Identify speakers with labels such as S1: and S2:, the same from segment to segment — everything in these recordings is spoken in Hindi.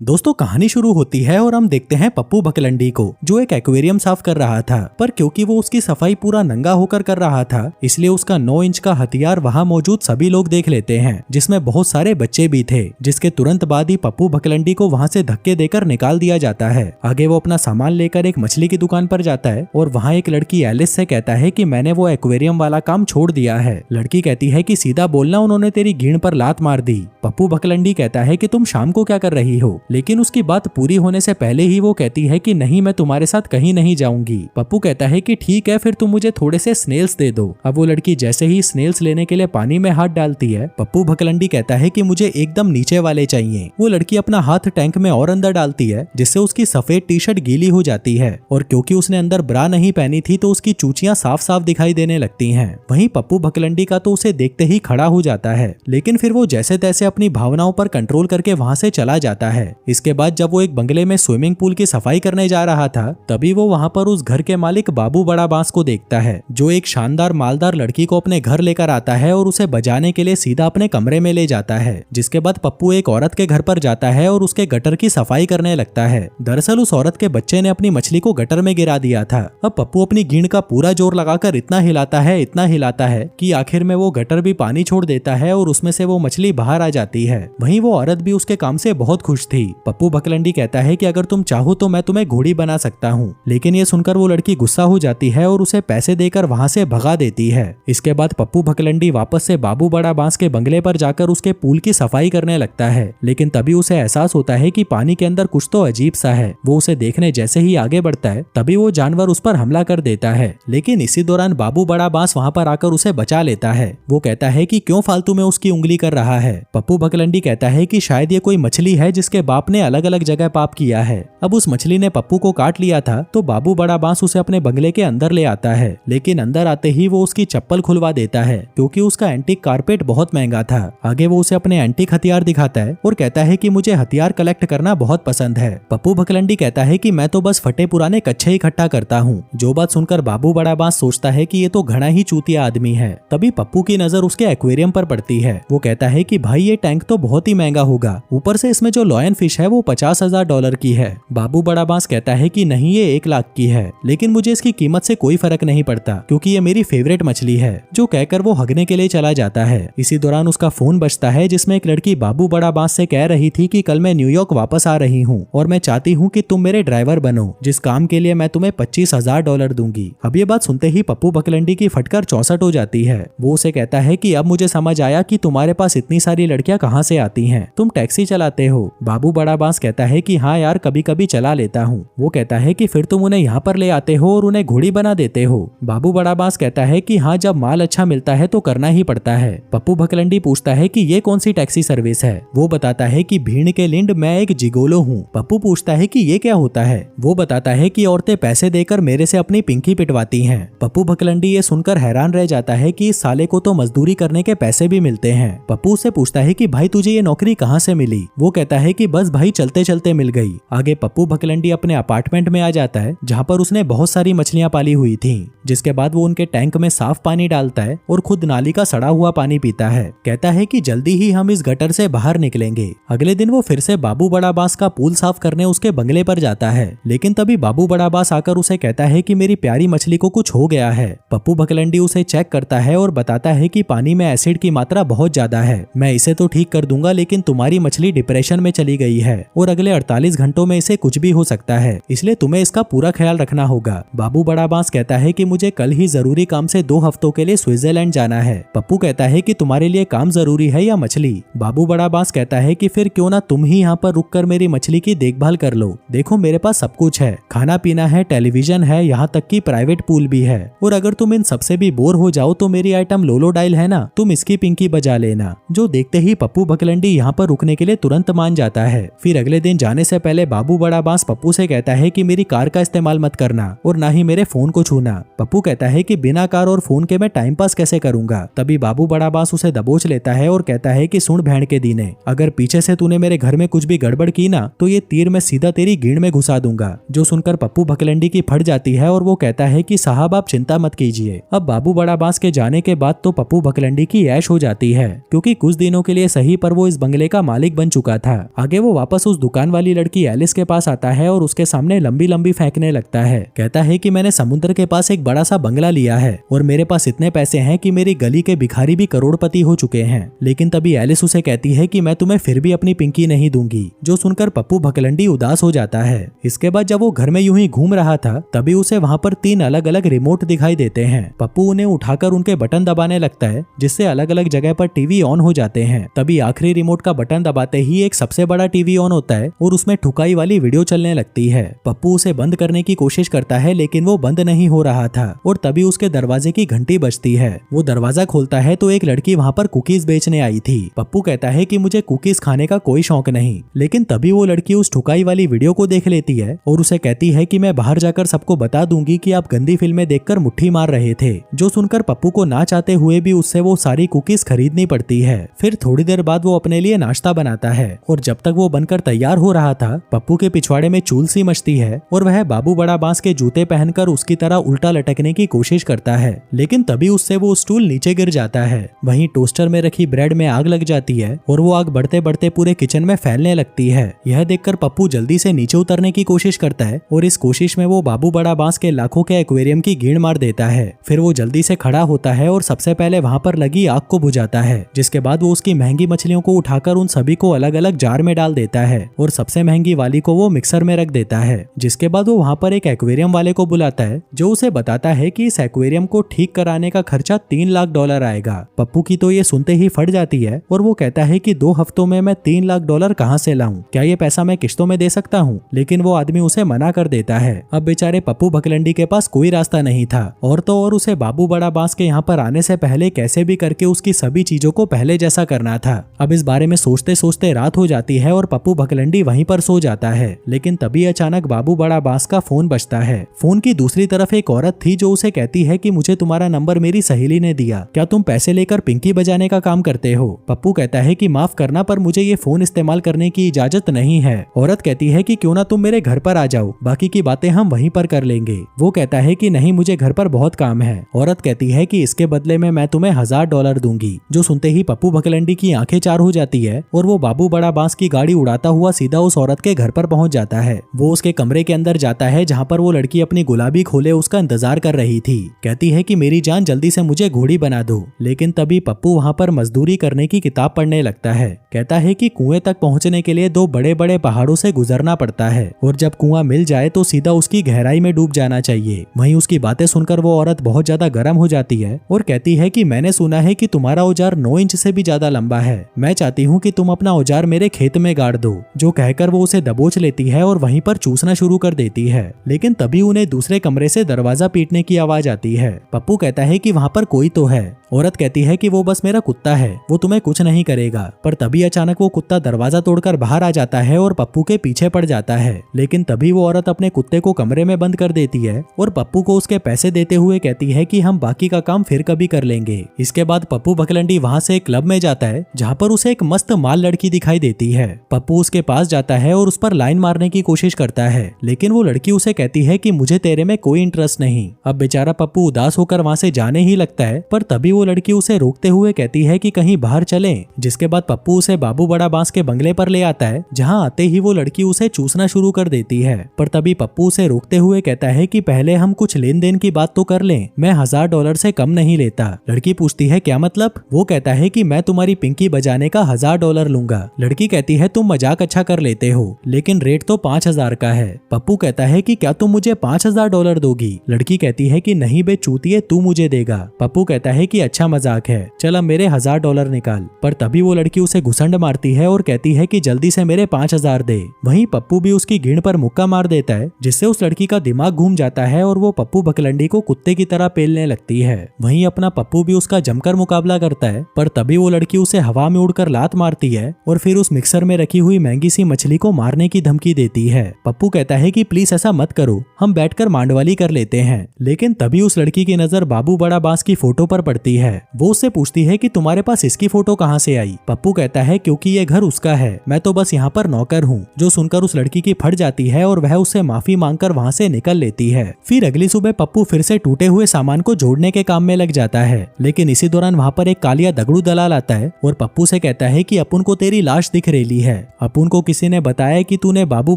S1: दोस्तों कहानी शुरू होती है और हम देखते हैं पप्पू भकलंडी को जो एक एक्वेरियम साफ कर रहा था। पर क्योंकि वो उसकी सफाई पूरा नंगा होकर कर रहा था इसलिए उसका 9 इंच का हथियार वहां मौजूद सभी लोग देख लेते हैं, जिसमें बहुत सारे बच्चे भी थे। जिसके तुरंत बाद ही पप्पू भकलंडी को वहां से धक्के देकर निकाल दिया जाता है। आगे वो अपना सामान लेकर एक मछली की दुकान पर जाता है और वहाँ एक लड़की एलिस से कहता है कि मैंने वो एक्वेरियम वाला काम छोड़ दिया है। लड़की कहती है कि सीधा बोलना, उन्होंने तेरी घीण पर लात मार दी। पप्पू भकलंडी कहता है कि तुम शाम को क्या कर रही हो, लेकिन उसकी बात पूरी होने से पहले ही वो कहती है कि नहीं, मैं तुम्हारे साथ कहीं नहीं जाऊंगी। पप्पू कहता है कि ठीक है, फिर तुम मुझे थोड़े से स्नेल्स दे दो। अब वो लड़की जैसे ही स्नेल्स लेने के लिए पानी में हाथ डालती है, पप्पू भकलंडी कहता है कि मुझे एकदम नीचे वाले चाहिए। वो लड़की अपना हाथ टैंक में और अंदर डालती है, जिससे उसकी सफेद टी शर्ट गीली हो जाती है और क्योंकि उसने अंदर ब्रा नहीं पहनी थी तो उसकी चूचियां साफ साफ दिखाई देने लगती हैं। वहीं पप्पू भकलंडी का तो उसे देखते ही खड़ा हो जाता है, लेकिन फिर वो जैसे तैसे अपनी भावनाओं पर कंट्रोल करके वहां से चला जाता है। इसके बाद जब वो एक बंगले में स्विमिंग पूल की सफाई करने जा रहा था, तभी वो वहां पर उस घर के मालिक बाबू बड़ा बांस को देखता है, जो एक शानदार मालदार लड़की को अपने घर लेकर आता है और उसे बजाने के लिए सीधा अपने कमरे में ले जाता है। जिसके बाद पप्पू एक औरत के घर पर जाता है और उसके गटर की सफाई करने लगता है। दरअसल उस औरत के बच्चे ने अपनी मछली को गटर में गिरा दिया था। अब पप्पू अपनी घीण का पूरा जोर लगाकर इतना हिलाता है कि आखिर में वो गटर भी पानी छोड़ देता है और उसमें से वो मछली बाहर आ जाती है। वहीं वो औरत भी उसके काम से बहुत खुश थी। पप्पू भकलंडी कहता है कि अगर तुम चाहो तो मैं तुम्हें घोड़ी बना सकता हूँ, लेकिन ये सुनकर वो लड़की गुस्सा हो जाती है और उसे पैसे देकर वहाँ से भगा देती है। इसके बाद पप्पू भकलंडी वापस से बाबू बड़ा बांस के बंगले पर जाकर उसके पूल की सफाई करने लगता है, लेकिन तभी उसे एहसास होता है कि पानी के अंदर कुछ तो अजीब सा है। वो उसे देखने जैसे ही आगे बढ़ता है तभी वो जानवर उस पर हमला कर देता है, लेकिन इसी दौरान बाबू बड़ा बांस वहाँ पर आकर उसे बचा लेता है। वो कहता है कि क्यों फालतू में उसकी उंगली कर रहा है। पप्पू भकलंडी कहता है कि शायद ये कोई मछली है जिसके बाप ने अलग अलग जगह पाप किया है। अब उस मछली ने पप्पू को काट लिया था तो बाबू बड़ा बांस उसे अपने बंगले के अंदर ले आता है, लेकिन अंदर आते ही वो उसकी चप्पल खुलवा देता है क्योंकि उसका एंटीक कारपेट बहुत महंगा था। आगे वो उसे अपने एंटीक हथियार दिखाता है और कहता है कि मुझे हथियार कलेक्ट करना बहुत पसंद है। पप्पू भकलंडी कहता है कि मैं तो बस फटे पुराने कच्छे इकट्ठा करता हूँ। जो बात सुनकर बाबू बड़ा बांस सोचता है कि ये तो घना ही चूतिया आदमी है। तभी पप्पू की नजर उसके एक्वेरियम पर पड़ती है। वो कहता है कि भाई ये टैंक तो बहुत ही महंगा होगा, ऊपर से इसमें जो लॉयन फिश है वो $50,000 की है। बाबू बड़ा बांस कहता है कि नहीं, ये 1 लाख की है, लेकिन मुझे इसकी कीमत से कोई फर्क नहीं पड़ता क्योंकि ये मेरी फेवरेट मछली है। जो कहकर वो हगने के लिए चला जाता है। इसी दौरान उसका फोन बजता है जिसमें एक लड़की बाबू बड़ा बांस से कह रही थी कि कल मैं न्यूयॉर्क वापस आ रही हूँ और मैं चाहती हूँ कि तुम मेरे ड्राइवर बनो, जिस काम के लिए मैं तुम्हें $25,000 दूंगी। अब ये बात सुनते ही पप्पू भकलंडी की फटकर 64 हो जाती है। वो उसे कहता है कि अब मुझे समझ आया कि तुम्हारे पास इतनी सारी लड़कियां कहाँ से आती हैं, तुम टैक्सी चलाते हो। बाबू बड़ा बांस कहता है कि हाँ यार, कभी कभी चला लेता हूँ। वो कहता है कि फिर तुम उन्हें यहाँ पर ले आते हो और उन्हें घोड़ी बना देते हो। बाबू बड़ा बांस कहता है कि हाँ, जब माल अच्छा मिलता है तो करना ही पड़ता है। पप्पू भकलंडी पूछता है कि ये कौन सी टैक्सी सर्विस है। वो बताता है कि भीड़ के लिंड मैं एक जिगोलो हूँ। पप्पू पूछता है कि ये क्या होता है। वो बताता है कि औरतें पैसे देकर मेरे से अपनी पिंकी पिटवाती हैं। पप्पू भकलंडी ये सुनकर हैरान रह जाता है कि इस साले को तो मजदूरी करने के पैसे भी मिलते हैं। पप्पू से पूछता है कि भाई तुझे ये नौकरी कहाँ से मिली। वो कहता है कि बस भाई चलते चलते मिल गई। आगे पप्पू भकलंडी अपने अपार्टमेंट में आ जाता है जहाँ पर उसने बहुत सारी मछलियां पाली हुई थी। जिसके बाद वो उनके टैंक में साफ पानी डालता है और खुद नाली का सड़ा हुआ पानी पीता है। कहता है कि जल्दी ही हम इस गटर से बाहर निकलेंगे। अगले दिन वो फिर से बाबू बड़ा बांस का पूल साफ करने उसके बंगले पर जाता है, लेकिन तभी बाबू बड़ा बांस आकर उसे कहता है कि मेरी प्यारी मछली को कुछ हो गया है। पप्पू भकलंडी उसे चेक करता है और बताता है कि पानी में एसिड की मात्रा बहुत ज्यादा है। मैं इसे तो ठीक कर दूंगा, लेकिन तुम्हारी मछली डिप्रेशन में चली गई है और अगले 48 घंटों में इसे कुछ भी हो सकता है, इसलिए तुम्हें इसका पूरा ख्याल रखना होगा। बाबू बड़ा बांस कहता है कि मुझे कल ही जरूरी काम से 2 हफ्तों के लिए स्विट्जरलैंड जाना है। पप्पू कहता है कि तुम्हारे लिए काम जरूरी है या मछली। बाबू बड़ा बांस कहता है कि फिर क्यों ना तुम ही यहाँ पर रुककर मेरी मछली की देखभाल कर लो। देखो मेरे पास सब कुछ है, खाना पीना है, टेलीविजन है, यहाँ तक कि प्राइवेट पूल भी है, और अगर तुम इन सबसे भी बोर हो जाओ तो मेरी आइटम लोलो डायल है ना, तुम इसकी पिंकी बजा लेना। जो देखते ही पप्पू भकलंडी यहाँ पर रुकने के लिए तुरंत मान जाता है। फिर अगले दिन जाने से पहले बाबू बड़ा बांस पप्पू से कहता है कि मेरी कार का इस्तेमाल मत करना और ना ही मेरे फोन को छूना। पप्पू कहता है कि बिना कार और फोन के मैं टाइम पास कैसे करूंगा। तभी बाबू बड़ा बांस उसे दबोच लेता है और कहता है कि सुन भेड़ के दीने, अगर पीछे से तूने मेरे घर में कुछ भी गड़बड़ की ना तो ये तीर मैं सीधा तेरी गीड़ में घुसा दूंगा। जो सुनकर पप्पू भकलंडी की फट जाती है और वो कहता है कि साहब आप चिंता मत कीजिए। अब बाबू बड़ा बांस के जाने के बाद तो पप्पू भकलंडी की ऐश हो जाती है, क्योंकि कुछ दिनों के लिए सही पर वो इस बंगले का मालिक बन चुका था। आगे वो वो वापस उस दुकान वाली लड़की एलिस के पास आता है और उसके सामने लंबी लंबी फेंकने लगता है। कहता है कि मैंने समुद्र के पास एक बड़ा सा बंगला लिया है और मेरे पास इतने पैसे हैं कि मेरी गली के भिखारी भी करोड़पति हो चुके हैं। लेकिन तभी एलिस उसे कहती है कि मैं तुम्हें फिर भी अपनी पिंकी नहीं दूंगी, जो सुनकर पप्पू भकलंडी उदास हो जाता है। इसके बाद जब वो घर में यूं ही घूम रहा था तभी उसे वहाँ पर 3 अलग अलग रिमोट दिखाई देते हैं। पप्पू उन्हें उठाकर उनके बटन दबाने लगता है, जिससे अलग अलग जगह पर टीवी ऑन हो जाते हैं। तभी आखिरी रिमोट का बटन दबाते ही एक सबसे बड़ा टीवी ऑन होता है और उसमें ठुकाई वाली वीडियो चलने लगती है। पप्पू उसे बंद करने की कोशिश करता है लेकिन वो बंद नहीं हो रहा था और तभी उसके दरवाजे की घंटी बजती है। वो दरवाजा खोलता है तो एक लड़की वहाँ पर कुकीज बेचने आई थी। पप्पू कहता है कि मुझे कुकीज खाने का कोई शौक नहीं, लेकिन तभी वो लड़की उस ठुकाई वाली वीडियो को देख लेती है और उसे कहती है कि मैं बाहर जाकर सबको बता दूंगी कि आप गंदी फिल्में देखकर मुट्ठी मार रहे थे। जो सुनकर पप्पू को ना चाहते हुए भी उससे वो सारी कुकीज खरीदनी पड़ती है। फिर थोड़ी देर बाद वो अपने लिए नाश्ता बनाता है और जब तक वो बनकर तैयार हो रहा था पप्पू के पिछवाड़े में चूल सी मचती है और वह बाबू बड़ा बांस के जूते पहनकर उसकी तरह उल्टा लटकने की कोशिश करता है, लेकिन तभी उससे वो स्टूल नीचे गिर जाता है। वहीं टोस्टर में रखी ब्रेड में आग लग जाती है और वो आग बढ़ते बढ़ते पूरे किचन में फैलने लगती है। यह देखकर पप्पू जल्दी से नीचे उतरने की कोशिश करता है और इस कोशिश में वो बाबू बड़ा बांस के लाखों के एक्वेरियम की गीड़ मार देता है। फिर वो जल्दी से खड़ा होता है और सबसे पहले वहाँ पर लगी आग को बुझाता है, जिसके बाद वो उसकी महंगी मछलियों को उठाकर उन सभी को अलग अलग जार में डाल देता है और सबसे महंगी वाली को वो मिक्सर में रख देता है। जिसके बाद वो वहाँ पर एक एक्वेरियम वाले को बुलाता है जो उसे बताता है कि इस एक्वेरियम को ठीक कराने का खर्चा $3 लाख आएगा। पप्पू की तो ये सुनते ही फट जाती है और वो कहता है कि 2 हफ्तों में मैं $3 लाख कहाँ से लाऊं? क्या ये पैसा मैं किश्तों में दे सकता हूँ? लेकिन वो आदमी उसे मना कर देता है। अब बेचारे पप्पू भकलंडी के पास कोई रास्ता नहीं था और तो और उसे बाबू बड़ा बांस के यहाँ पर आने से पहले कैसे भी करके उसकी सभी चीजों को पहले जैसा करना था। अब इस बारे में सोचते सोचते रात हो जाती है और पप्पू भकलंडी वहीं पर सो जाता है। लेकिन तभी अचानक बाबू बड़ा बांस का फोन बजता है। फोन की दूसरी तरफ एक औरत थी जो उसे कहती है कि मुझे तुम्हारा नंबर मेरी सहेली ने दिया, क्या तुम पैसे लेकर पिंकी बजाने का काम करते हो? पप्पू कहता है कि माफ करना पर मुझे ये फोन इस्तेमाल करने की इजाजत नहीं है। औरत कहती है कि क्यों ना तुम मेरे घर पर आ जाओ, बाकी की बातें हम वहीं पर कर लेंगे। वो कहता है कि नहीं, मुझे घर पर बहुत काम है। औरत कहती है कि इसके बदले में मैं तुम्हें $1000 दूंगी। जो सुनते ही पप्पू भकलंडी की आंखें चार हो जाती है और वो बाबू बड़ा बांस की गाड़ी उड़ाता हुआ सीधा उस औरत के घर पर पहुंच जाता है। वो उसके कमरे के अंदर जाता है जहाँ पर वो लड़की अपनी गुलाबी खोले उसका इंतजार कर रही थी। कहती है कि मेरी जान जल्दी से मुझे घोड़ी बना दो। लेकिन तभी पप्पू वहाँ पर मजदूरी करने की किताब पढ़ने लगता है। कहता है कि कुएं तक पहुँचने के लिए 2 बड़े बड़े पहाड़ों से गुजरना पड़ता है और जब कुआं मिल जाए तो सीधा उसकी गहराई में डूब जाना चाहिए। वहीं उसकी बातें सुनकर वो औरत बहुत ज्यादा गर्म हो जाती है और कहती है कि मैंने सुना है कि तुम्हारा औजार 9 इंच से भी ज्यादा लंबा है। मैं चाहती हूँ कि तुम अपना औजार मेरे खेत में गाड़ दो। जो कहकर वो उसे दबोच लेती है और वहीं पर चूसना शुरू कर देती है। लेकिन तभी उन्हें दूसरे कमरे से दरवाजा पीटने की आवाज आती है। पप्पू कहता है कि वहाँ पर कोई तो है। औरत कहती है कि वो बस मेरा कुत्ता है, वो तुम्हें कुछ नहीं करेगा। पर तभी अचानक वो कुत्ता दरवाजा तोड़कर बाहर आ जाता है और पप्पू के पीछे पड़ जाता है। लेकिन तभी वो औरत अपने कुत्ते को कमरे में बंद कर देती है और पप्पू को उसके पैसे देते हुए कहती है कि हम बाकी का काम फिर कभी कर लेंगे। इसके बाद पप्पू भकलंडी वहाँ से एक क्लब में जाता है जहाँ पर उसे एक मस्त माल लड़की दिखाई देती है। पप्पू उसके पास जाता है और उस पर लाइन मारने की कोशिश करता है, लेकिन वो लड़की उसे कहती है कि मुझे तेरे में कोई इंटरेस्ट नहीं। अब बेचारा पप्पू उदास होकर वहाँ से जाने ही लगता है, पर तभी वो लड़की उसे रोकते हुए कहती है कि कहीं बाहर चलें। जिसके बाद पप्पू उसे बाबू बड़ा बांस के बंगले पर ले आता है, जहाँ आते ही वो लड़की उसे चूसना शुरू कर देती है। पर तभी पप्पू उसे रोकते हुए कहता है कि पहले हम कुछ लेन देन की बात तो कर लें, मैं $1000 से कम नहीं लेता। लड़की पूछती है क्या मतलब? वो कहता है कि मैं तुम्हारी पिंकी बजाने का $1000 लूंगा। लड़की कहती है तुम मजाक अच्छा कर लेते हो, लेकिन रेट तो 5000 का है। पप्पू कहता है कि क्या तुम मुझे $5000 दोगी? लड़की कहती है कि नहीं बे चूतिए, तू मुझे देगा। पप्पू कहता है कि अच्छा मजाक है, चल अब मेरे $1000 निकाल। पर तभी वो लड़की उसे घुसंड मारती है और कहती है कि जल्दी से मेरे 5000 दे। वहीं पप्पू भी उसकी घीण पर मुक्का मार देता है, जिससे उस लड़की का दिमाग घूम जाता है और वो पप्पू भकलंडी को कुत्ते की तरह पेलने लगती है। वहीं अपना पप्पू भी उसका जमकर मुकाबला करता है, पर तभी वो लड़की उसे हवा में उड़कर लात मारती है और फिर उस मिक्सर में रखी हुई महंगी सी मछली को मारने की धमकी देती है। पप्पू कहता है कि प्लीज ऐसा मत करो, हम बैठकर मांडवाली कर लेते हैं। लेकिन तभी उस लड़की की नजर बाबू बड़ा बांस की फोटो पर पड़ती है। वो उससे पूछती है कि तुम्हारे पास इसकी फोटो कहाँ से आई? पप्पू कहता है क्योंकि ये घर उसका है, मैं तो बस यहाँ पर नौकर हूँ। जो सुनकर उस लड़की की फट जाती है और वह उससे माफी मांगकर वहाँ से निकल लेती है। फिर अगली सुबह पप्पू फिर से टूटे हुए सामान को जोड़ने के काम में लग जाता है, लेकिन इसी दौरान वहाँ पर एक कालिया दगड़ू दलाल आता है और पप्पू से कहता है कि अपन को तेरी लाश दिख रही है। अपुन को किसी ने बताया कि तूने बाबू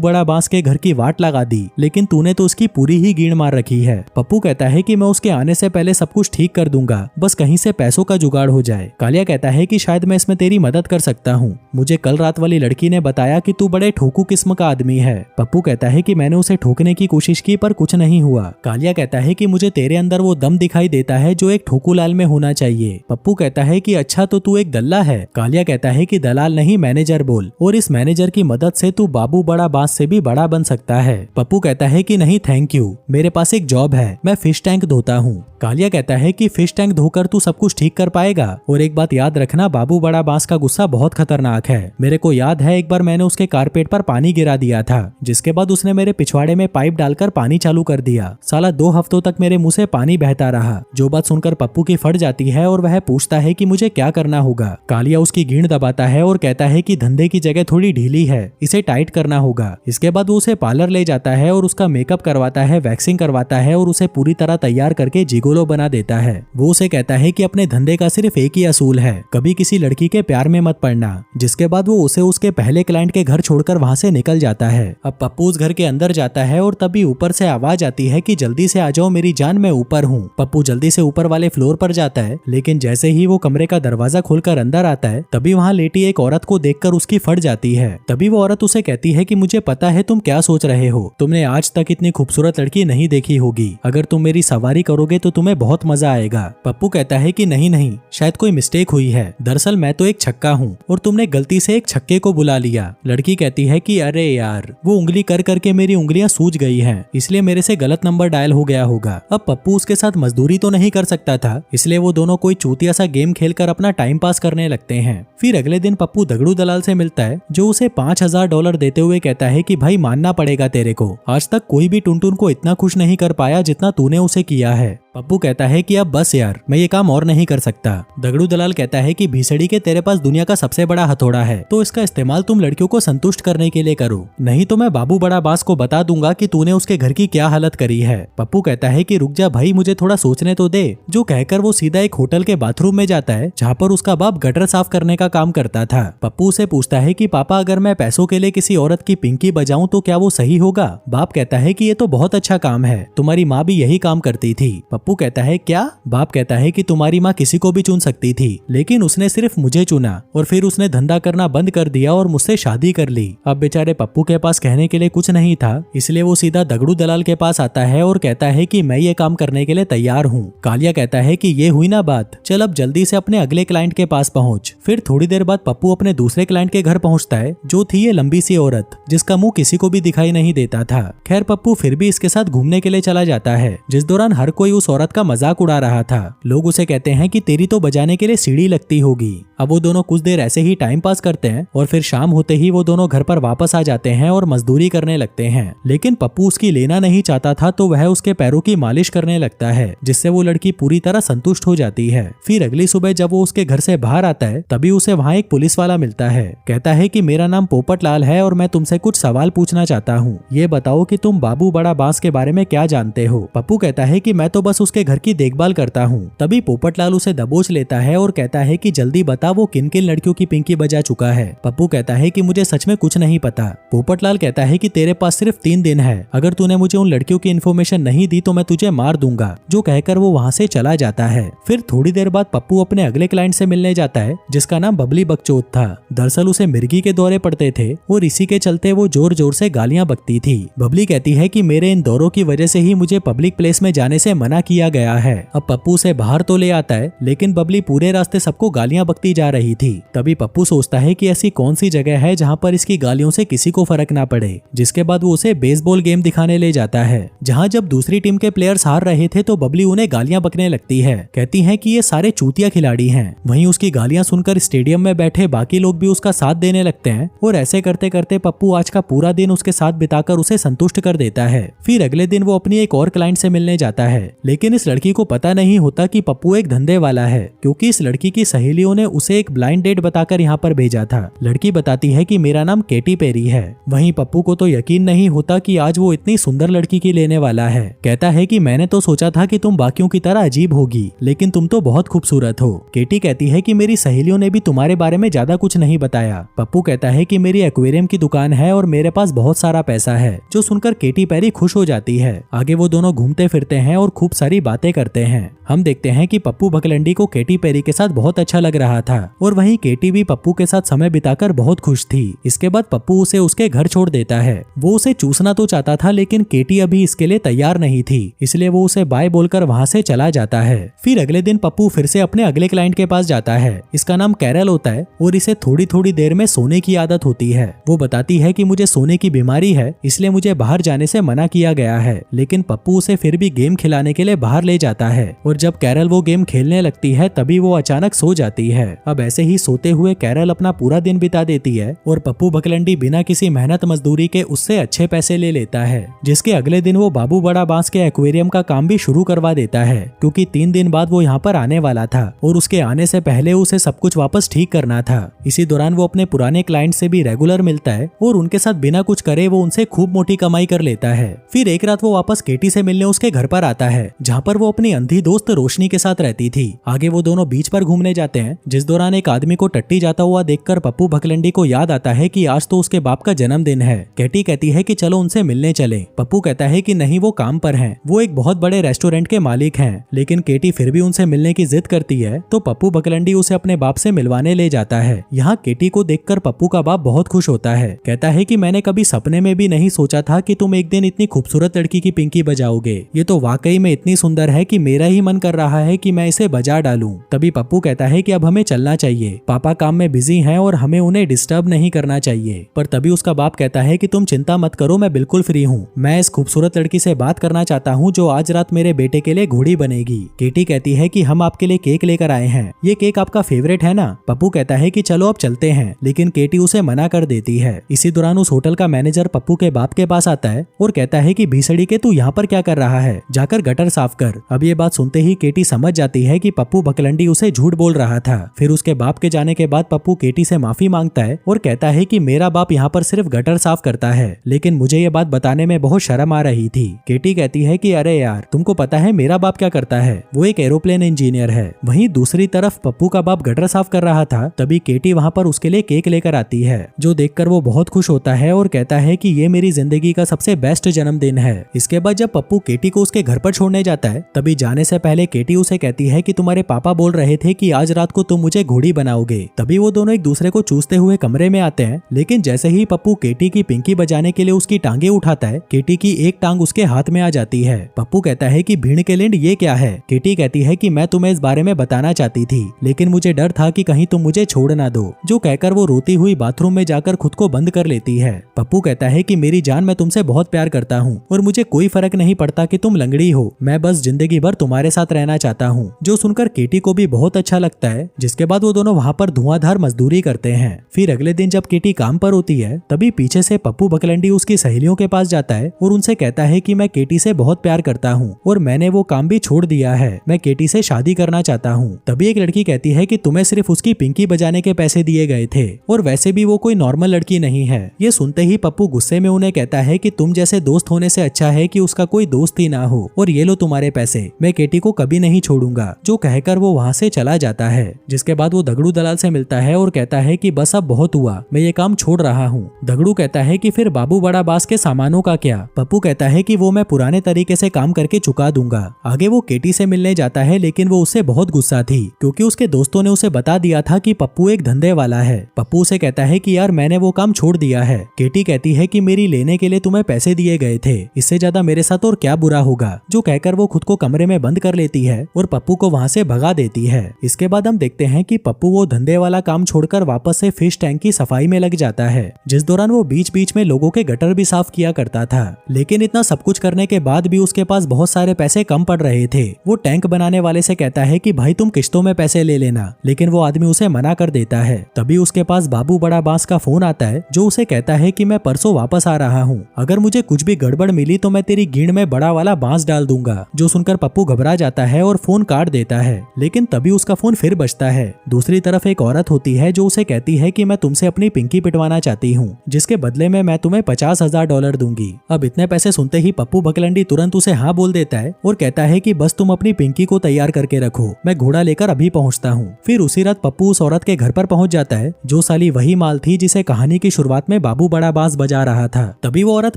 S1: बड़ा बांस के घर की वाट लगा दी, लेकिन तूने तो उसकी पूरी ही गीड़ मार रखी है। पप्पू कहता है कि मैं उसके आने से पहले सब कुछ ठीक कर दूंगा, बस कहीं से पैसों का जुगाड़ हो जाए। कालिया कहता है कि शायद मैं इसमें तेरी मदद कर सकता हूँ। मुझे कल रात वाली लड़की ने बताया कि तू बड़े ठोकू किस्म का आदमी है। पप्पू कहता है कि मैंने उसे ठोकने की कोशिश की पर कुछ नहीं हुआ। कालिया कहता है कि मुझे तेरे अंदर वो दम दिखाई देता है जो एक ठोकू लाल में होना चाहिए। पप्पू कहता है कि अच्छा तो तू एक दल्ला है। कालिया कहता है कि दलाल नहीं मैनेजर बोल, और इस मैनेजर की मदद से तू बाबू बड़ा बांस से भी बड़ा बन सकता है। पप्पू कहता है कि नहीं थैंक यू, मेरे पास एक जॉब है, मैं फिश टैंक धोता हूँ। कालिया कहता है कि फिश टैंक धोकर तू सब कुछ ठीक कर पाएगा, और एक बात याद रखना, बाबू बड़ा बांस का गुस्सा बहुत खतरनाक है। मेरे को याद है एक बार मैंने उसके कारपेट पर पानी गिरा दिया था, जिसके बाद उसने मेरे पिछवाड़े में पाइप डालकर पानी चालू कर दिया। साला 2 हफ्तों तक मेरे मुंह से पानी बहता रहा। जो बात सुनकर पप्पू की फट जाती है और वह पूछता है कि मुझे क्या करना होगा। कालिया उसकी गींड दबाता है और कहता है कि धंधे की जगह थोड़ी ढीली है, इसे टाइट करना होगा। इसके बाद वो उसे पार्लर ले जाता है और उसका मेकअप करवाता है, वैक्सिंग करवाता है और उसे पूरी तरह तैयार करके जिगोलो बना देता है। वो उसे कहता है कि अपने धंधे का सिर्फ एक ही असूल है, कभी किसी लड़की के प्यार में मत पड़ना। जिसके बाद वो उसे उसके पहले क्लाइंट के घर छोड़कर वहां से निकल जाता है। अब पप्पू उस घर के अंदर जाता है और तभी ऊपर से आवाज आती है कि जल्दी से आ जाओ मेरी जान, मैं ऊपर हूँ। पप्पू जल्दी से ऊपर वाले फ्लोर पर जाता है, लेकिन जैसे ही वो कमरे का दरवाजा खोलकर अंदर आता है तभी वहाँ लेटी एक औरत को देखकर उसकी फट जाती है। तभी वो औरत उसे कहती है कि मुझे पता है तुम क्या सोच रहे हो, तुमने आज तक इतनी खूबसूरत लड़की नहीं देखी होगी, अगर तुम मेरी सवारी करोगे तो तुम्हें बहुत मजा आएगा। पप्पू कहता है कि नहीं नहीं, शायद कोई मिस्टेक हुई है, दरअसल मैं तो एक छक्का हूँ और तुमने गलती से एक छक्के को बुला लिया। लड़की कहती है कि अरे यार, वो उंगली कर करके मेरी उंगलियां सूज गई हैं, इसलिए मेरे से गलत नंबर डायल हो गया होगा। अब पप्पू उसके साथ मजदूरी तो नहीं कर सकता था, इसलिए वो दोनों कोई चूतिया सा गेम खेलकर अपना टाइम पास करने लगते हैं। फिर अगले दिन पप्पू दगड़ू दलाल से मिलता है, जो उसे $5000 देते हुए कहता है कि भाई मानना पड़ेगा तेरे को, आज तक कोई भी टुनटुन को इतना खुश नहीं कर पाया जितना तूने उसे किया है। पप्पू कहता है कि अब बस यार, मैं ये काम और नहीं कर सकता। दगड़ू दलाल कहता है कि भीसड़ी के तेरे पास दुनिया का सबसे बड़ा हथौड़ा है, तो इसका इस्तेमाल तुम लड़कियों को संतुष्ट करने के लिए करो, नहीं तो मैं बाबू बड़ा बांस को बता दूंगा कि तूने उसके घर की क्या हालत करी है। पप्पू कहता है कि रुक जा भाई, मुझे थोड़ा सोचने तो दे। जो कहकर वो सीधा एक होटल के बाथरूम में जाता है, जहाँ पर उसका बाप गटर साफ करने का काम करता था। पप्पू उसे पूछता है कि पापा, अगर मैं पैसों के लिए किसी औरत की पिंकी बजाऊं तो क्या वो सही होगा? बाप कहता है कि ये तो बहुत अच्छा काम है, तुम्हारी माँ भी यही काम करती थी। पप्पू कहता है क्या? बाप कहता है कि तुम्हारी माँ किसी को भी चुन सकती थी, लेकिन उसने सिर्फ मुझे चुना और फिर उसने धंधा करना बंद कर दिया और मुझसे शादी कर ली। अब बेचारे पप्पू के पास कहने के लिए कुछ नहीं था, इसलिए वो सीधा दगड़ू दलाल के पास आता है और कहता है कि मैं ये काम करने के लिए तैयार हूँ। कालिया कहता है कि ये हुई ना बात, चल अब जल्दी से अपने अगले क्लाइंट के पास पहुँच। फिर थोड़ी देर बाद पप्पू अपने दूसरे क्लाइंट के घर पहुँचता है, जो थी ये लंबी सी औरत, जिसका मुंह किसी को भी दिखाई नहीं देता था। खैर पप्पू फिर भी इसके साथ घूमने के लिए चला जाता है, जिस दौरान हर कोई उस औरत का मजाक उड़ा रहा था। लोग उसे कहते हैं कि तेरी तो बजाने के लिए सीढ़ी लगती होगी। अब वो दोनों कुछ देर ऐसे ही टाइम पास करते हैं और फिर शाम होते ही वो दोनों घर पर वापस आ जाते हैं और मजदूरी करने लगते हैं। लेकिन पप्पू उसकी लेना नहीं चाहता था, तो वह उसके पैरों की मालिश करने लगता है, जिससे वो लड़की पूरी तरह संतुष्ट हो जाती है। फिर अगली सुबह जब वो उसके घर से बाहर आता है, तभी उसे वहाँ एक पुलिस वाला मिलता है। कहता है कि मेरा नाम पोपट लाल है और मैं तुमसे कुछ सवाल पूछना चाहता हूँ, ये बताओ कि तुम बाबू बड़ा बांस के बारे में क्या जानते हो? पप्पू कहता है कि मैं तो बस उसके घर की देखभाल करता हूँ। तभी पोपटलाल उसे दबोच लेता है और कहता है कि जल्दी बता वो किन किन लड़कियों की पिंकी बजा चुका है। पप्पू कहता है कि मुझे सच में कुछ नहीं पता। पोपटलाल कहता है कि तेरे पास सिर्फ 3 दिन है, अगर तूने मुझे उन लड़कियों की इन्फॉर्मेशन नहीं दी तो मैं तुझे मार दूंगा। जो कहकर वो वहाँ से चला जाता है। फिर थोड़ी देर बाद पप्पू अपने अगले क्लाइंट से मिलने जाता है, जिसका नाम बबली बकचोद था। दरअसल उसे मिर्गी के दौरे पड़ते थे और इसी के चलते वो जोर जोर से गालियां बकती थी। बबली कहती है कि मेरे इन दौरों की वजह से ही मुझे पब्लिक प्लेस में जाने से मना किया गया है। अब पप्पू से बाहर तो ले आता है, लेकिन बबली पूरे रास्ते सबको गालियां बकती जा रही थी। तभी पप्पू सोचता है कि ऐसी कौन सी जगह है जहां पर इसकी गालियों से किसी को फर्क ना पड़े। जिसके बाद वो उसे बेसबॉल गेम दिखाने ले जाता है, जहां जब दूसरी टीम के प्लेयर्स हार रहे थे तो बबली उन्हें गालियां बकने लगती है। कहती है कि ये सारे चूतिया खिलाड़ी हैं। वहीं उसकी गालियां सुनकर स्टेडियम में बैठे बाकी लोग भी उसका साथ देने लगते हैं और ऐसे करते करते पप्पू आज का पूरा दिन उसके साथ बिताकर उसे संतुष्ट कर देता है। फिर अगले दिन वो अपनी एक और क्लाइंट से मिलने जाता है, लेकिन लेकिन इस लड़की को पता नहीं होता कि पप्पू एक धंधे वाला है, क्योंकि इस लड़की की सहेलियों ने उसे एक ब्लाइंड डेट बताकर यहाँ पर भेजा था। लड़की बताती है कि मेरा नाम केटी पेरी है। वहीं पप्पू को तो यकीन नहीं होता कि आज वो इतनी सुंदर लड़की की लेने वाला है। कहता है कि मैंने तो सोचा था कि तुम बाकियों की तरह अजीब होगी, लेकिन तुम तो बहुत खूबसूरत हो। केटी कहती है कि मेरी सहेलियों ने भी तुम्हारे बारे में ज्यादा कुछ नहीं बताया। पप्पू कहता है कि मेरी एक्वेरियम की दुकान है और मेरे पास बहुत सारा पैसा है, जो सुनकर केटी पेरी खुश हो जाती है। आगे वो दोनों घूमते फिरते हैं और खूब सारी बातें करते हैं। हम देखते हैं कि पप्पू बकलंडी को केटी पेरी के साथ बहुत अच्छा लग रहा था और वहीं केटी भी पप्पू के साथ समय बिताकर बहुत खुश थी। इसके बाद पप्पू उसे उसके घर छोड़ देता है। वो उसे चूसना तो चाहता था, लेकिन केटी अभी इसके लिए तैयार नहीं थी, इसलिए वो उसे बाय बोलकर वहाँ से चला जाता है। फिर अगले दिन पप्पू फिर से अपने अगले क्लाइंट के पास जाता है। इसका नाम कैरल होता है और इसे थोड़ी थोड़ी देर में सोने की आदत होती है। वो बताती है कि मुझे सोने की बीमारी है, इसलिए मुझे बाहर जाने से मना किया गया है, लेकिन पप्पू उसे फिर भी गेम खिलाने के लिए बाहर ले जाता है। और जब कैरल वो गेम खेलने लगती है तभी वो अचानक सो जाती है। अब ऐसे ही सोते हुए कैरल अपना पूरा दिन बिता देती है और पप्पू बकलंडी बिना किसी मेहनत मजदूरी के उससे अच्छे पैसे ले लेता है, जिसके अगले दिन वो बाबू बड़ा बांस के एक्वेरियम का काम भी शुरू करवा देता है, क्योंकि 3 दिन बाद वो यहाँ पर आने वाला था और उसके आने से पहले उसे सब कुछ वापस ठीक करना था। इसी दौरान वो अपने पुराने क्लाइंट से भी रेगुलर मिलता है और उनके साथ बिना कुछ करे वो उनसे खूब मोटी कमाई कर लेता है। फिर एक रात वो वापस केटी से मिलने उसके घर पर आता है, जहाँ पर वो अपनी अंधी दोस्त रोशनी के साथ रहती थी। आगे वो दोनों बीच पर घूमने जाते हैं, जिस दौरान एक आदमी को टट्टी जाता हुआ देखकर पप्पू बकलंडी को याद आता है कि आज तो उसके बाप का जन्मदिन है। केटी कहती है कि चलो उनसे मिलने चले। पप्पू कहता है कि नहीं, वो काम पर हैं, वो एक बहुत बड़े रेस्टोरेंट के मालिक हैं, लेकिन केटी फिर भी उनसे मिलने की जिद करती है, तो पप्पू बकलंडी उसे अपने बाप से मिलवाने ले जाता है। यहाँ केटी को देखकर पप्पू का बाप बहुत खुश होता है। कहता है कि मैंने कभी सपने में भी नहीं सोचा था कि तुम एक दिन इतनी खूबसूरत लड़की की पिंकी बजाओगे। ये तो वाकई में इतनी सुंदर है कि मेरा ही मन कर रहा है कि मैं इसे बजा डालूं। तभी पप्पू कहता है कि अब हमें चलना चाहिए, पापा काम में बिजी हैं और हमें उन्हें डिस्टर्ब नहीं करना चाहिए। पर तभी उसका बाप कहता है कि तुम चिंता मत करो, मैं बिल्कुल फ्री हूँ। मैं इस खूबसूरत लड़की से बात करना चाहता हूँ जो आज रात मेरे बेटे के लिए घोड़ी बनेगी। केटी कहती है कि हम आपके लिए केक लेकर आए हैं, ये केक आपका फेवरेट है ना। पप्पू कहता है कि चलो अब चलते हैं, लेकिन केटी उसे मना कर देती है। इसी दौरान उस होटल का मैनेजर पप्पू के बाप के पास आता है और कहता है कि भीसड़ी के तू यहाँ पर क्या कर रहा है, जाकर गटर साफ कर। अब ये बात सुनते ही केटी समझ जाती है कि पप्पू बकलंडी उसे झूठ बोल रहा था। फिर उसके बाप के जाने के बाद पप्पू केटी से माफी मांगता है और कहता है कि मेरा बाप यहाँ पर सिर्फ गटर साफ करता है, लेकिन मुझे ये बात बताने में बहुत शर्म आ रही थी। केटी कहती है कि अरे यार, तुमको पता है मेरा बाप क्या करता है, वो एक एरोप्लेन इंजीनियर है। वहीं दूसरी तरफ पप्पू का बाप गटर साफ कर रहा था, तभी केटी वहाँ पर उसके लिए केक लेकर आती है, जो देखकर वो बहुत खुश होता है और कहता है कि ये मेरी जिंदगी का सबसे बेस्ट जन्मदिन है। इसके बाद जब पप्पू केटी को उसके घर पर छोड़ने जाता है, तभी जाने से पहले केटी उसे कहती है कि तुम्हारे पापा बोल रहे थे कि आज रात को तुम मुझे घोड़ी बनाओगे। तभी वो दोनों एक दूसरे को चूसते हुए कमरे में आते हैं, लेकिन जैसे ही पप्पू केटी की पिंकी बजाने के लिए उसकी टांगे उठाता है, केटी की एक टांग उसके हाथ में आ जाती है। पप्पू कहता है कि भीड़ के लिंड ये क्या है। केटी कहती है कि मैं तुम्हें इस बारे में बताना चाहती थी, लेकिन मुझे डर था कि कहीं तुम मुझे छोड़ ना दो। जो कहकर वो रोती हुई बाथरूम में जाकर खुद को बंद कर लेती है। पप्पू कहता है कि मेरी जान, मैं तुमसे बहुत प्यार करता हूँ और मुझे कोई फर्क नहीं पड़ता कि तुम लंगड़ी हो, मैं बस जिंदगी भर तुम्हारे साथ रहना चाहता हूँ। जो सुनकर केटी को भी बहुत अच्छा लगता है, जिसके बाद वो दोनों वहाँ पर धुआंधार मजदूरी करते हैं। फिर अगले दिन जब केटी काम पर होती है, तभी पीछे से पप्पू बकलंडी उसकी सहेलियों के पास जाता है और उनसे कहता है कि मैं केटी से बहुत प्यार करता हूँ और मैंने वो काम भी छोड़ दिया है, मैं केटी से शादी करना चाहता हूँ। तभी एक लड़की कहती है कि तुम्हें सिर्फ उसकी पिंकी बजाने के पैसे दिए गए थे और वैसे भी वो कोई नॉर्मल लड़की नहीं है। ये सुनते ही पप्पू गुस्से में उन्हें कहता है कि तुम जैसे दोस्त होने से अच्छा है कि उसका कोई दोस्त ही ना हो, और ये लो तुम्हारे पैसे, मैं केटी को कभी नहीं छोड़ूंगा। जो कहकर वो वहाँ से चला जाता है। जिसके बाद वो दगड़ू दलाल से मिलता है और कहता है कि बस अब बहुत हुआ, मैं ये काम छोड़ रहा हूँ। दगड़ू कहता है कि फिर बाबू बड़ा बास के सामानों का क्या। पप्पू कहता है कि वो मैं पुराने तरीके से काम करके चुका दूंगा। आगे वो केटी से मिलने जाता है, लेकिन वो उससे बहुत गुस्सा थी, क्योंकि उसके दोस्तों ने उसे बता दिया था कि पप्पू एक धंधे वाला है। पप्पू उसे कहता है कि यार मैंने वो काम छोड़ दिया है। केटी कहती है कि मेरी लेने के लिए तुम्हें पैसे दिए गए थे, इससे ज्यादा मेरे साथ और क्या बुरा होगा। जो कहकर वो खुद को कमरे में बंद कर लेती है और पप्पू को वहाँ से भगा देती है। इसके बाद हम देखते हैं कि पप्पू वो धंधे वाला काम छोड़कर वापस से फिश टैंक की सफाई में लग जाता है, जिस दौरान वो बीच बीच में लोगों के गटर भी साफ किया करता था। लेकिन इतना सब कुछ करने के बाद भी उसके पास बहुत सारे पैसे कम पड़ रहे थे। वो टैंक बनाने वाले से कहता है कि भाई तुम किश्तों में पैसे ले लेना, लेकिन वो आदमी उसे मना कर देता है। तभी उसके पास बाबू बड़ा बांस का फोन आता है, जो उसे कहता है कि मैं परसों वापस आ रहा हूँ, अगर मुझे कुछ भी गड़बड़ मिली तो मैं तेरी गींड में बड़ा वाला बांस डाल दूंगा। जो सुनकर पप्पू घबरा जाता है और फोन काट देता है, लेकिन तभी उसका फोन फिर बजता है। दूसरी तरफ एक औरत होती है जो उसे कहती है कि मैं तुमसे अपनी पिंकी पिटवाना चाहती हूँ, जिसके बदले में मैं तुम्हें $50,000 दूंगी। अब इतने पैसे सुनते ही पप्पू बकलंडी तुरंत उसे हाँ बोल देता है और कहता है कि बस तुम अपनी पिंकी को तैयार करके रखो, मैं घोड़ा लेकर अभी पहुंचता हूँ। फिर उसी रात पप्पू उस औरत के घर पर पहुंच जाता है, जो साली वही माल थी जिसे कहानी की शुरुआत में बाबू बड़ा बांस बजा रहा था। तभी वो औरत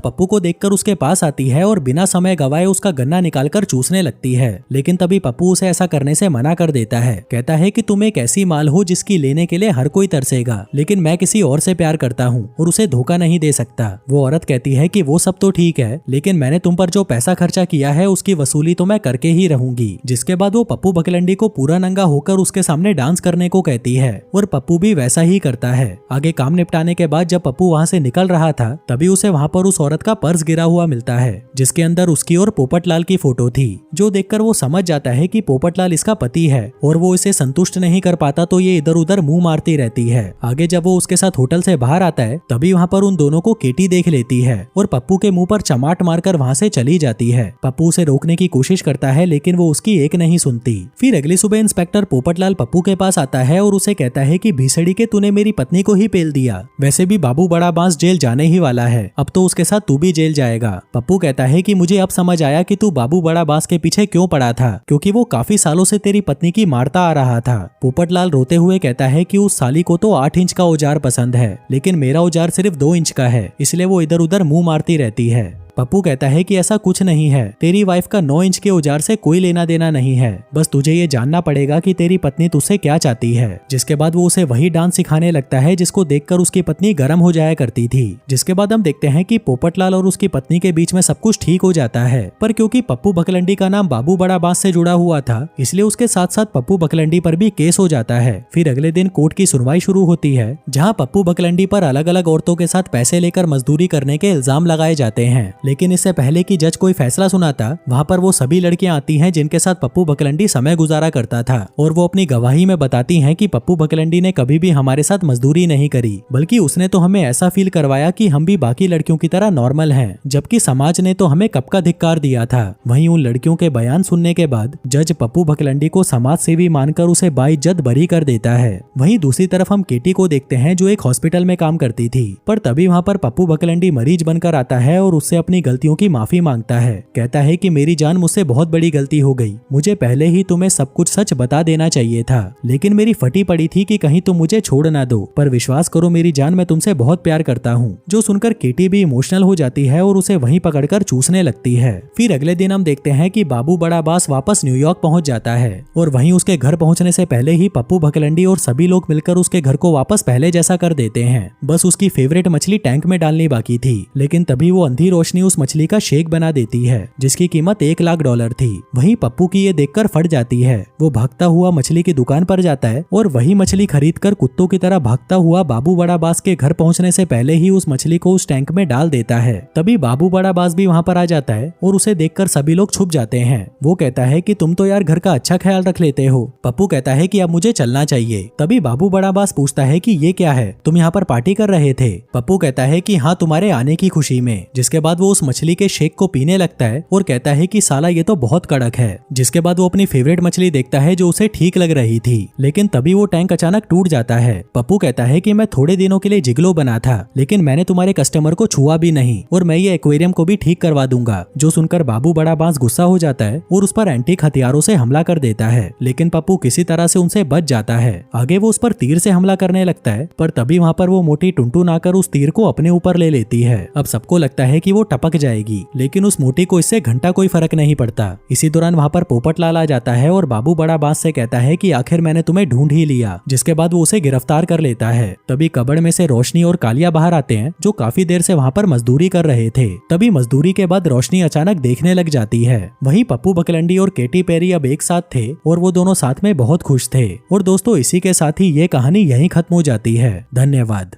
S1: पप्पू को देखकर उसके पास आती है और बिना समय गवाए उसका गन्ना निकालकर चूसने लगती है, लेकिन तभी पप्पू उसे ऐसा करने से मना कर देता है। कहता है कि तुम एक ऐसी माल हो जिसकी लेने के लिए हर कोई तरसेगा, लेकिन मैं किसी और से प्यार करता हूँ और उसे धोखा नहीं दे सकता। वो औरत कहती है कि वो सब तो ठीक है, लेकिन मैंने तुम पर जो पैसा खर्चा किया है उसकी वसूली तो मैं करके ही रहूंगी। जिसके बाद वो पप्पू बकलंडी को पूरा नंगा होकर उसके सामने डांस करने को कहती है और पप्पू भी वैसा ही करता है। आगे काम निपटाने के बाद जब पप्पू वहाँ से निकल रहा था, तभी उसे वहाँ पर उस औरत का पर्स गिरा हुआ मिलता है, जिसके अंदर उसकी और पोपटलाल की फोटो थी। जो देखकर वो समझ जाता है कि पोपटलाल इसका पति है और वो इसे संतुष्ट नहीं कर पाता तो ये इधर उधर मुंह मारती रहती है। आगे जब वो उसके साथ होटल से बाहर आता है, तभी वहाँ पर उन दोनों को केटी देख लेती है और पप्पू के मुंह पर चमाट मारकर वहाँ से चली जाती है। पप्पू उसे रोकने की कोशिश करता है, लेकिन वो उसकी एक नहीं सुनती। फिर अगली सुबह इंस्पेक्टर पोपटलाल पप्पू के पास आता है और उसे कहता है कि भीसड़ी के तूने मेरी पत्नी को ही पेल दिया, वैसे भी बाबू बड़ा बांस जेल जाने ही वाला है, अब तो उसके साथ तू भी जेल जाएगा। पप्पू कहता है कि मुझे अब समझ आया कि तू बाबू बड़ा बांस के पीछे क्यों पड़ा था, क्योंकि वो काफी सालों से तेरी पत्नी की मारता आ रहा था। पोपटलाल रोते हुए कहता है कि उस साली को तो 8 इंच का औजार पसंद है, लेकिन मेरा औजार सिर्फ 2 इंच का है, इसलिए वो इधर उधर मुंह मारती रहती है। पप्पू कहता है कि ऐसा कुछ नहीं है, तेरी वाइफ का 9 इंच के औजार से कोई लेना देना नहीं है, बस तुझे ये जानना पड़ेगा कि तेरी पत्नी तुझसे क्या चाहती है। जिसके बाद वो उसे वही डांस सिखाने लगता है जिसको देखकर उसकी पत्नी गर्म हो जाया करती थी। जिसके बाद हम देखते हैं कि पोपटलाल और उसकी पत्नी के बीच में सब कुछ ठीक हो जाता है, पर क्योंकि पप्पू बकलंडी का नाम बाबू बड़ा बांस से जुड़ा हुआ था, इसलिए उसके साथ साथ पप्पू बकलंडी पर भी केस हो जाता है। फिर अगले दिन कोर्ट की सुनवाई शुरू होती है, जहाँ पप्पू बकलंडी पर अलग अलग औरतों के साथ पैसे लेकर मजदूरी करने के इल्जाम लगाए जाते हैं। लेकिन इससे पहले कि जज कोई फैसला सुनाता, वहाँ पर वो सभी लड़कियां आती हैं जिनके साथ पप्पू बकलंडी समय गुजारा करता था, और वो अपनी गवाही में बताती हैं कि पप्पू बकलंडी ने कभी भी हमारे साथ मजदूरी नहीं करी, बल्कि उसने तो हमें ऐसा फील करवाया कि हम भी बाकी लड़कियों की तरह नॉर्मल हैं, जबकि समाज ने तो हमें कब का धिक्कार दिया था। वहीं उन लड़कियों के बयान सुनने के बाद जज पप्पू बकलंडी को समाज सेवी मानकर उसे बाइज्जत बरी कर देता है। वहीं दूसरी तरफ हम केटी को देखते हैं, जो एक हॉस्पिटल में काम करती थी, पर तभी वहाँ पर पप्पू बकलंडी मरीज बनकर आता है और उससे अपनी गलतियों की माफी मांगता है। कहता है कि मेरी जान, मुझसे बहुत बड़ी गलती हो गई, मुझे पहले ही तुम्हें सब कुछ सच बता देना चाहिए था, लेकिन मेरी फटी पड़ी थी कि कहीं तुम मुझे छोड़ ना दो, पर विश्वास करो मेरी जान, मैं तुमसे बहुत प्यार करता हूँ। जो सुनकर केटी भी इमोशनल हो जाती है और उसे वहीं पकड़कर चूसने लगती है। फिर अगले दिन हम देखते हैं कि बाबू बड़ा बांस वापस न्यूयॉर्क पहुंच जाता है, और वहीं उसके घर पहुंचने से पहले ही पप्पू बकलंडी और सभी लोग मिलकर उसके घर को वापस पहले जैसा कर देते हैं। बस उसकी फेवरेट मछली टैंक में डालनी बाकी थी, लेकिन तभी वो अंधी रोशनी उस मछली का शेक बना देती है, जिसकी कीमत $1,00,000 थी। वहीं पप्पू की ये देखकर फट जाती है। वो भागता हुआ मछली की दुकान पर जाता है और वही मछली खरीदकर कुत्तों की तरह भागता हुआ बाबू बड़ा बांस के घर पहुंचने से पहले ही उस मछली को उस टैंक में डाल देता है। तभी बाबू बड़ा बांस भी वहां पर आ जाता है और उसे देखकर सभी लोग छुप जाते हैं। वो कहता है कि तुम तो यार घर का अच्छा ख्याल रख लेते हो। पप्पू कहता है कि अब मुझे चलना चाहिए। तभी बाबू बड़ा बांस पूछता है कि ये क्या है, तुम यहाँ पर पार्टी कर रहे थे? पप्पू कहता है कि हाँ, तुम्हारे आने की खुशी में। जिसके बाद वो उस मछली के शेक को पीने लगता है और कहता है कि साला ये तो बहुत कड़क है। जिसके बाद वो अपनी फेवरेट मछली देखता है जो उसे ठीक लग रही थी, लेकिन तभी वो टैंक अचानक टूट जाता है। पप्पू कहता है कि मैं थोड़े दिनों के लिए जिगलो बना था, लेकिन मैंने तुम्हारे कस्टमर को छुआ भी नहीं और मैं ये एक्वेरियम को भी ठीक करवा दूंगा। जो सुनकर बाबू बड़ा बांस गुस्सा हो जाता है और उस पर एंटीक हथियारों से हमला कर देता है, लेकिन पप्पू किसी तरह से उनसे बच जाता है। आगे वो उस पर तीर से हमला करने लगता है, पर तभी वहाँ पर वो मोटी टुनटुन आकर उस तीर को अपने ऊपर ले लेती है। अब सबको लगता है कि वो टपक जाएगी, लेकिन उस मोटी को इससे घंटा कोई फर्क नहीं पड़ता। इसी दौरान वहाँ पर पोपटलाल आ जाता है और बाबू बड़ा बांस से कहता है कि आखिर मैंने तुम्हें ढूंढ ही लिया। जिसके बाद वो उसे गिरफ्तार कर लेता है। तभी कबड़ में से रोशनी और कालिया बाहर आते हैं, जो काफी देर से वहाँ पर मजदूरी कर रहे थे। तभी मजदूरी के बाद रोशनी अचानक देखने लग जाती है। वहीं पप्पू बकलंडी और केटी पेरी अब एक साथ थे और वो दोनों साथ में बहुत खुश थे। और दोस्तों, इसी के साथ ही ये कहानी यहीं खत्म हो जाती है। धन्यवाद।